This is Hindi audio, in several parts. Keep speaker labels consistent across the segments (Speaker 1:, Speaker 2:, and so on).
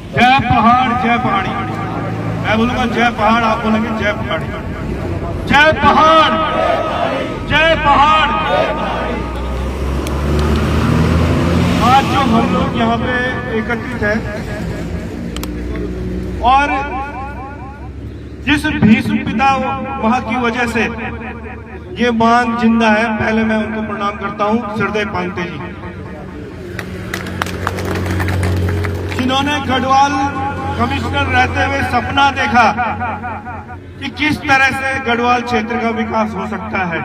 Speaker 1: जय पहाड़ जय पहाड़ी। मैं बोलूंगा जय पहाड़, आप बोलेंगे जय पहाड़ी। जय पहाड़ जय पहाड़। आज जो हम लोग यहाँ पे एकत्रित हैं और जिस भीष्म पिता वहां की वजह से ये मांग जिंदा है, पहले मैं उनको प्रणाम करता हूं, श्रद्धेय पांगते जी, जिन्होंने गढ़वाल कमिश्नर रहते हुए सपना देखा कि किस तरह से गढ़वाल क्षेत्र का विकास हो सकता है।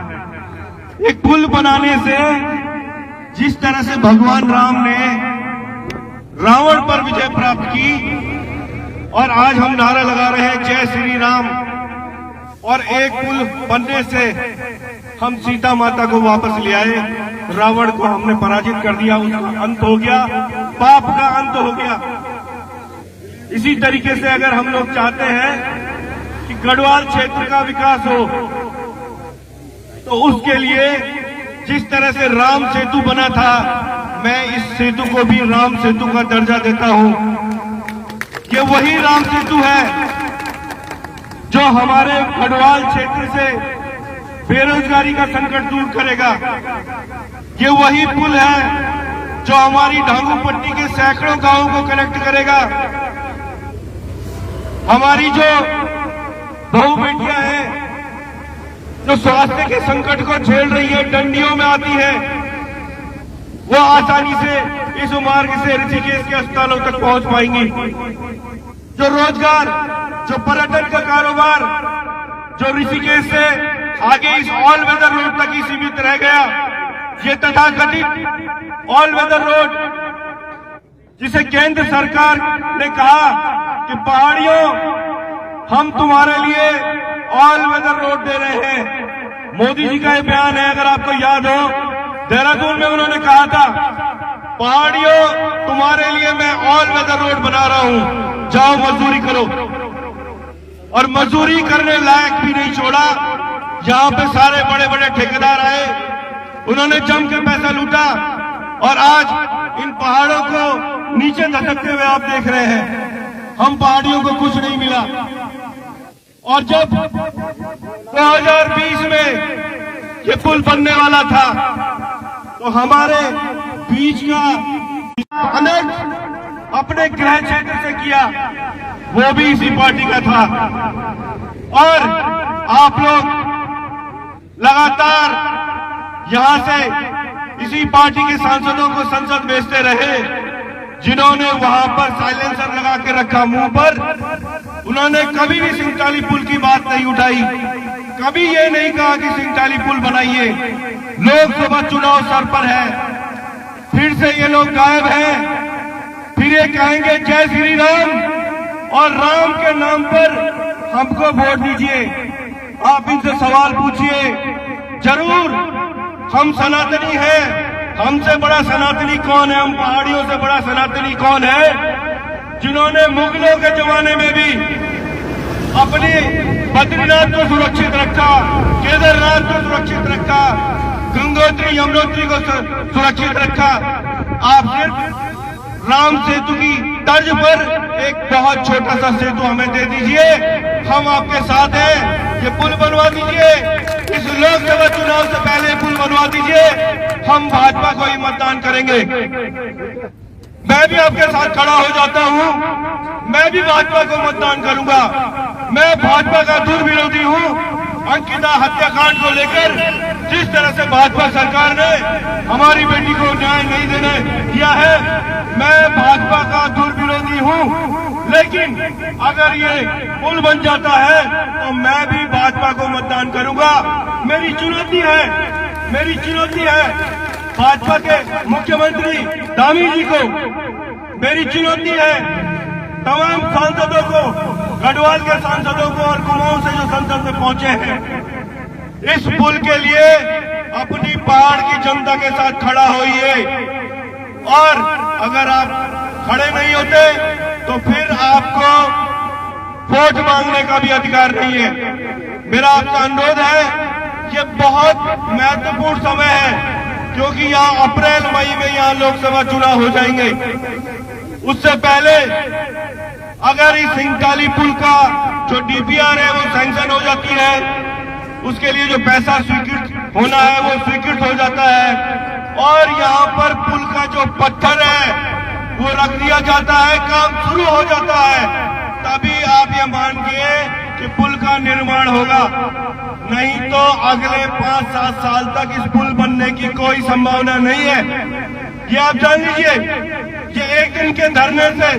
Speaker 1: एक पुल बनाने से जिस तरह से भगवान राम ने रावण पर विजय प्राप्त की, और आज हम नारा लगा रहे हैं जय श्री राम, और एक पुल बनने से हम सीता माता को वापस ले आए, रावण को हमने पराजित कर दिया, उसका अंत हो गया, पाप का अंत हो गया। इसी तरीके से अगर हम लोग चाहते हैं कि गढ़वाल क्षेत्र का विकास हो, तो उसके लिए जिस तरह से राम सेतु बना था, मैं इस सेतु को भी राम सेतु का दर्जा देता हूं। ये वही राम सेतु है जो हमारे गढ़वाल क्षेत्र से बेरोजगारी का संकट दूर करेगा। ये वही पुल है जो हमारी ढांगूपट्टी के सैकड़ों गांवों को कनेक्ट करेगा। हमारी जो बहू बेटियां हैं जो स्वास्थ्य के संकट को झेल रही है, डंडियों में आती है, वो आसानी से इस मार्ग से ऋषिकेश के अस्पतालों तक पहुंच पाएंगी। जो रोजगार, जो पर्यटन का कारोबार जो ऋषिकेश से आगे इस ऑल वेदर रोड तक ही सीमित रह गया, ये तथाकथित ऑल वेदर रोड जिसे केंद्र सरकार ने कहा कि पहाड़ियों हम तुम्हारे लिए ऑल वेदर रोड दे रहे हैं। मोदी जी का ये बयान है, अगर आपको याद हो, देहरादून में उन्होंने कहा था पहाड़ियों तुम्हारे लिए मैं ऑल वेदर रोड बना रहा हूं, जाओ मजदूरी करो। और मजदूरी करने लायक भी नहीं छोड़ा। यहां पे सारे बड़े बड़े ठेकेदार आए, उन्होंने जम के पैसा लूटा, और आज इन पहाड़ों को नीचे धसकते हुए आप देख रहे हैं। हम पहाड़ियों को कुछ नहीं मिला। और जब 2020 में ये पुल बनने वाला था, तो हमारे बीच का अनर्थ अपने गृह क्षेत्र से किया, वो भी इसी पार्टी का था। और आप लोग लगातार यहां से इसी पार्टी के सांसदों को संसद भेजते रहे, जिन्होंने वहां पर साइलेंसर लगा के रखा मुंह पर। उन्होंने कभी भी सिंगटाली पुल की बात नहीं उठाई, कभी ये नहीं कहा कि सिंगटाली पुल बनाइए। लोकसभा चुनाव सर पर है, फिर से ये लोग गायब हैं, फिर ये कहेंगे जय श्री राम, और राम के नाम पर हमको वोट दीजिए। आप इनसे सवाल पूछिए, जरूर हम सनातनी हैं, हमसे बड़ा सनातनी कौन है? हम पहाड़ियों से बड़ा सनातनी कौन है? जिन्होंने मुगलों के जमाने में भी अपने बद्रीनाथ को सुरक्षित रखा, केदारनाथ को सुरक्षित रखा, गंगोत्री यमुनोत्री को सुरक्षित रखा। आप सिर्फ राम सेतु की तर्ज पर एक बहुत छोटा सा सेतु हमें दे दीजिए, हम आपके साथ हैं। ये पुल बनवा दीजिए, इस लोकसभा चुनाव से पहले पुल बनवा दीजिए, हम भाजपा को ही मतदान करेंगे। मैं भी आपके साथ खड़ा हो जाता हूं, मैं भी भाजपा को मतदान करूंगा। मैं भाजपा का दूर विरोधी हूं। अंकिता हत्याकांड को लेकर जिस तरह से भाजपा सरकार ने हमारी बेटी को न्याय नहीं देने दिया है, मैं भाजपा का दूर विरोधी हूं। लेकिन अगर ये पुल बन जाता है तो मैं भी भाजपा को मतदान करूंगा। मेरी चुनौती है भाजपा के मुख्यमंत्री धामी जी को, मेरी चुनौती है तमाम सांसदों को, गढ़वाल के सांसदों को और कुमाऊं से जो संसद में पहुंचे हैं, इस पुल के लिए अपनी पहाड़ की जनता के साथ खड़ा होइए। और अगर आप खड़े नहीं होते तो फिर आपको वोट मांगने का भी अधिकार नहीं है। मेरा आपका अनुरोध है, ये बहुत महत्वपूर्ण समय है, क्योंकि यहाँ अप्रैल मई में यहाँ लोकसभा चुनाव हो जाएंगे। उससे पहले अगर इस सिंगताली पुल का जो डीपीआर है वो सैंक्शन हो जाती है, उसके लिए जो पैसा स्वीकृत होना है वो स्वीकृत हो जाता है और यहाँ पर पुल का जो पत्थर है वो रख दिया जाता है, काम शुरू हो जाता है, तभी आप ये मानिए कि पुल का निर्माण होगा। नहीं तो अगले 5-7 साल तक इस पुल बनने की कोई संभावना नहीं है। ये आप जान लीजिए। ये एक दिन के धरने से,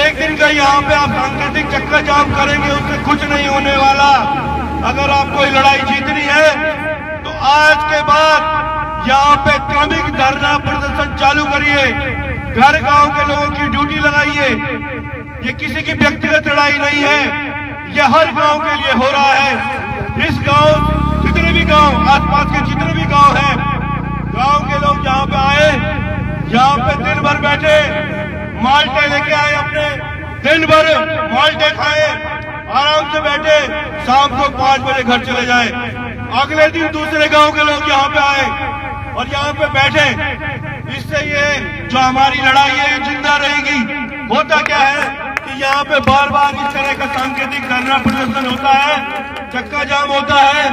Speaker 1: एक दिन का यहाँ पे आप सांकेतिक चक्का जाम करेंगे, उससे कुछ नहीं होने वाला। अगर आपको लड़ाई जीतनी है तो आज के बाद यहाँ पे क्रमिक धरना प्रदर्शन चालू करिए, घर गांव के लोगों की ड्यूटी लगाइए। ये किसी की व्यक्तिगत लड़ाई नहीं है, ये हर गांव के लिए हो रहा है। इस गांव, जितने भी गांव, आसपास के जितने भी गांव हैं, गांव के लोग यहाँ पे आए, यहाँ पे दिन भर बैठे, माल्टे लेके आए, अपने दिन भर माल्टे खाए, आराम से बैठे, शाम को 5 बजे घर चले जाए। अगले दिन दूसरे गांव के लोग यहाँ पे आए और यहाँ पे बैठे। इससे ये जो हमारी लड़ाई है जिंदा रहेगी। होता क्या है कि यहाँ पे बार बार इस तरह का सांकेतिक धरना प्रदर्शन होता है, चक्का जाम होता है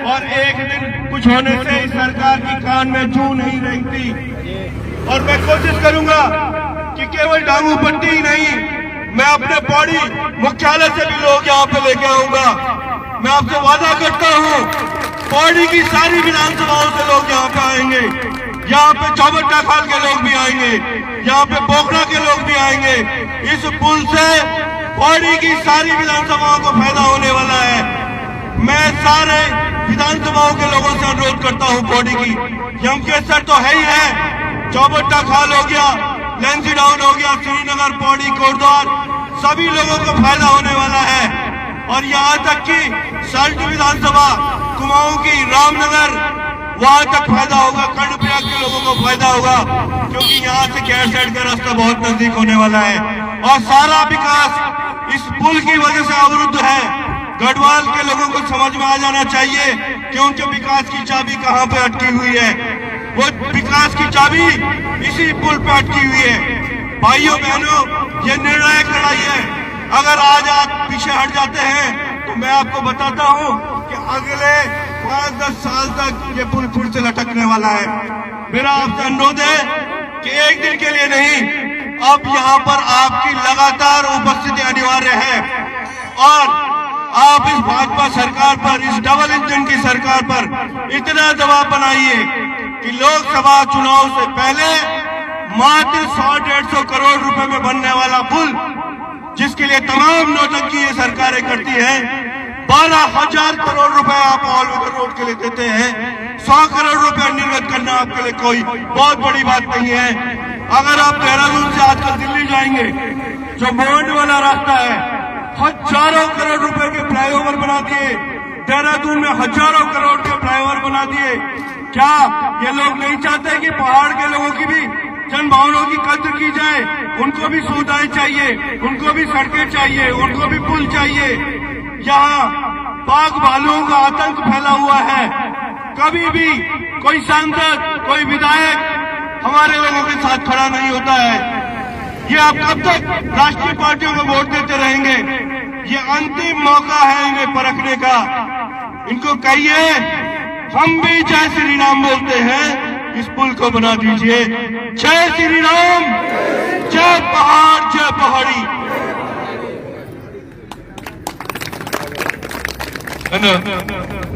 Speaker 1: और एक दिन कुछ होने से इस सरकार की कान में जू नहीं रेंगती। और मैं कोशिश करूंगा कि केवल डांगू पट्टी ही नहीं, मैं अपने पौड़ी मुख्यालय से भी लोग यहाँ पे लेके आऊंगा। मैं आपसे वादा करता हूँ, पौड़ी की सारी विधानसभाओं से लोग यहाँ पे आएंगे, यहाँ पे चौबट्टा खाल के लोग भी आएंगे, यहाँ पे पोखरा के लोग भी आएंगे। इस पुल से पौड़ी की सारी विधानसभाओं को फायदा होने वाला है। मैं सारे विधानसभाओं के लोगों से अनुरोध करता हूँ, पौड़ी की यमकेसर तो है ही है, चौबट्टा खाल हो गया, लेंसी डाउन हो गया, श्रीनगर, पौड़ी, कोटद्वार, सभी लोगों को फायदा होने वाला है। और यहाँ तक कि सल्ट विधानसभा, कुमाऊं की, रामनगर, वहां तक फायदा होगा, कर्णप्रयाग के लोगों को फायदा होगा, क्योंकि यहाँ से कैरसेट का रास्ता बहुत नजदीक होने वाला है। और सारा विकास इस पुल की वजह से अवरुद्ध है। गढ़वाल के लोगों को समझ में आ जाना चाहिए कि उनके विकास की चाबी कहाँ पे अटकी हुई है। वो विकास की चाबी इसी पुल पे अटकी हुई है। भाइयों बहनों, ये निर्णायक लड़ाई है। अगर आज आप पीछे हट जाते हैं तो मैं आपको बताता हूँ कि अगले 5-10 साल तक ये पुल फिर से लटकने वाला है। मेरा आपसे अनुरोध है कि एक दिन के लिए नहीं, अब यहाँ पर आपकी लगातार उपस्थिति अनिवार्य है और आप इस भाजपा सरकार पर, इस डबल इंजन की सरकार पर इतना दबाव बनाइए कि लोकसभा चुनाव से पहले मात्र 100-150 करोड़ रुपए में बनने वाला पुल, जिसके लिए तमाम नौटंकी ये सरकारें करती हैं, 12,000 करोड़ रुपए आप ऑलवेदर रोड के लिए देते हैं। 100 करोड़ रुपए निर्गत करना आपके लिए कोई बहुत बड़ी बात नहीं है। अगर आप देहरादून से आजकल दिल्ली जाएंगे, जो मोड वाला रास्ता है, हजारों करोड़ रुपए के फ्लाईओवर बना दिए, देहरादून में हजारों करोड़ के फ्लाईओवर बना दिए। क्या ये लोग नहीं चाहते कि पहाड़ के लोगों की भी जनभावनाओं की कद्र की जाए? उनको भी सुविधाएं चाहिए, उनको भी सड़कें चाहिए, उनको भी पुल चाहिए। यहाँ बाघ भालुओं का आतंक फैला हुआ है। कभी भी कोई सांसद, कोई विधायक हमारे लोगों के साथ खड़ा नहीं होता है। ये आप कब तक राष्ट्रीय पार्टियों को वोट देते रहेंगे? ये अंतिम मौका है इन्हें परखने का। इनको कहिए, हम भी जय श्री राम बोलते हैं, इस पुल को बना दीजिए। जय श्री राम, जय पहाड़, जय पहाड़ी। धन्यवाद।